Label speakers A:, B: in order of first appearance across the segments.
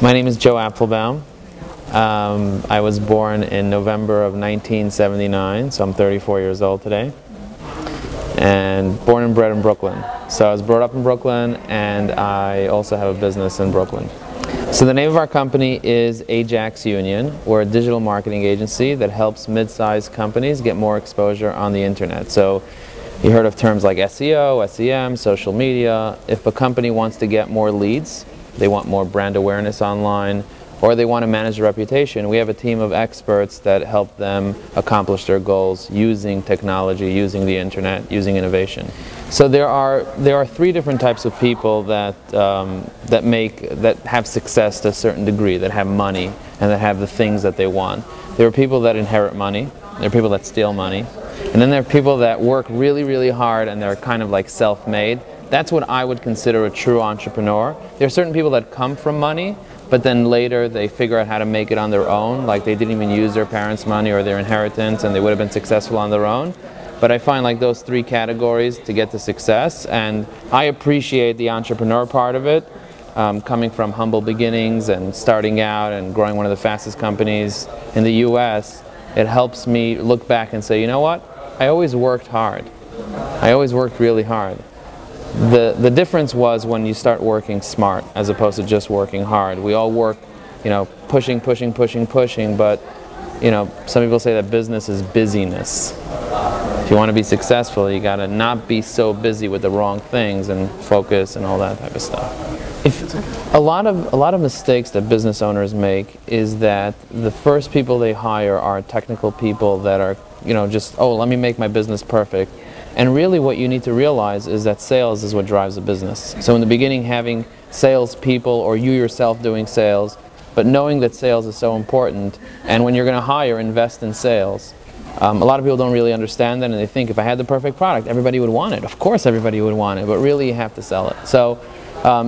A: My name is Joe Apfelbaum. I was born in November of 1979, so I'm 34 years old today. And born and bred in Brooklyn. So I was brought up in Brooklyn, and I also have a business in Brooklyn. So the name of our company is Ajax Union. We're a digital marketing agency that helps mid-sized companies get more exposure on the internet. So you heard of terms like SEO, SEM, social media. If a company wants to get more leads, they want more brand awareness online, or they want to manage their reputation, we have a team of experts that help them accomplish their goals using technology, using the internet, using innovation. So there are three different types of people that have success to a certain degree, that have money and that have the things that they want. There are people that inherit money, there are people that steal money, and then there are people that work really, really hard and they're kind of like self-made. That's what I would consider a true entrepreneur. There are certain people that come from money, but then later they figure out how to make it on their own, like they didn't even use their parents' money or their inheritance and they would have been successful on their own. But I find like those three categories to get to success, and I appreciate the entrepreneur part of it, coming from humble beginnings and starting out and growing one of the fastest companies in the US. It helps me look back and say, you know what? I always worked hard. I always worked really hard. The difference was when you start working smart as opposed to just working hard. We all work, pushing, but, some people say that business is busyness. If you want to be successful, you got to not be so busy with the wrong things and focus and all that type of stuff. A lot of mistakes that business owners make is that the first people they hire are technical people that are, just, oh, let me make my business perfect. And really what you need to realize is that sales is what drives a business. So in the beginning, having sales people or you yourself doing sales, but knowing that sales is so important, and when you're going to hire, invest in sales. A lot of people don't really understand that, and they think if I had the perfect product, everybody would want it. Of course everybody would want it, but really you have to sell it. So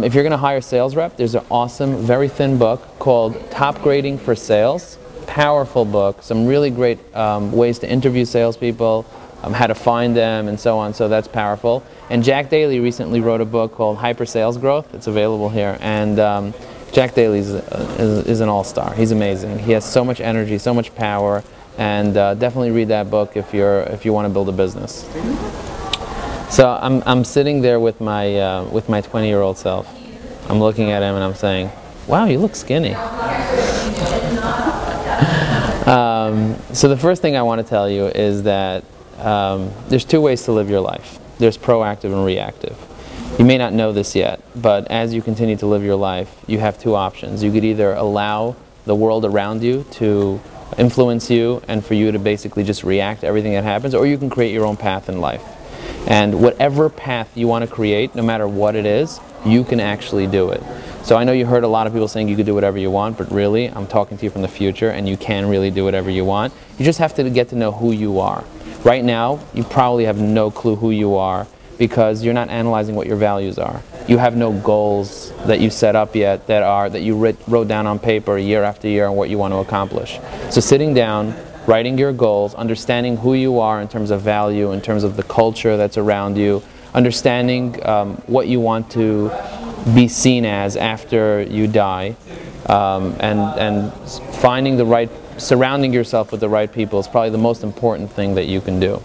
A: if you're going to hire a sales rep, there's an awesome, very thin book called Top Grading for Sales. Powerful book, some really great ways to interview salespeople, how to find them, and so on, so that's powerful. And Jack Daly recently wrote a book called Hyper Sales Growth. It's available here, and Jack Daly is an all-star. He's amazing. He has so much energy, so much power, and definitely read that book if you want to build a business. So I'm sitting there with my 20-year-old self. I'm looking at him and I'm saying, "Wow, you look skinny." So the first thing I want to tell you is that there's two ways to live your life. There's proactive and reactive. You may not know this yet, but as you continue to live your life, you have two options. You could either allow the world around you to influence you and for you to basically just react to everything that happens, or you can create your own path in life. And whatever path you want to create, no matter what it is, you can actually do it. So I know you heard a lot of people saying you could do whatever you want, but really, I'm talking to you from the future, and you can really do whatever you want. You just have to get to know who you are. Right now, you probably have no clue who you are because you're not analyzing what your values are. You have no goals that you set up yet that you wrote down on paper year after year on what you want to accomplish. So sitting down, writing your goals, understanding who you are in terms of value, in terms of the culture that's around you, understanding what you want to be seen as after you die, and finding surrounding yourself with the right people is probably the most important thing that you can do.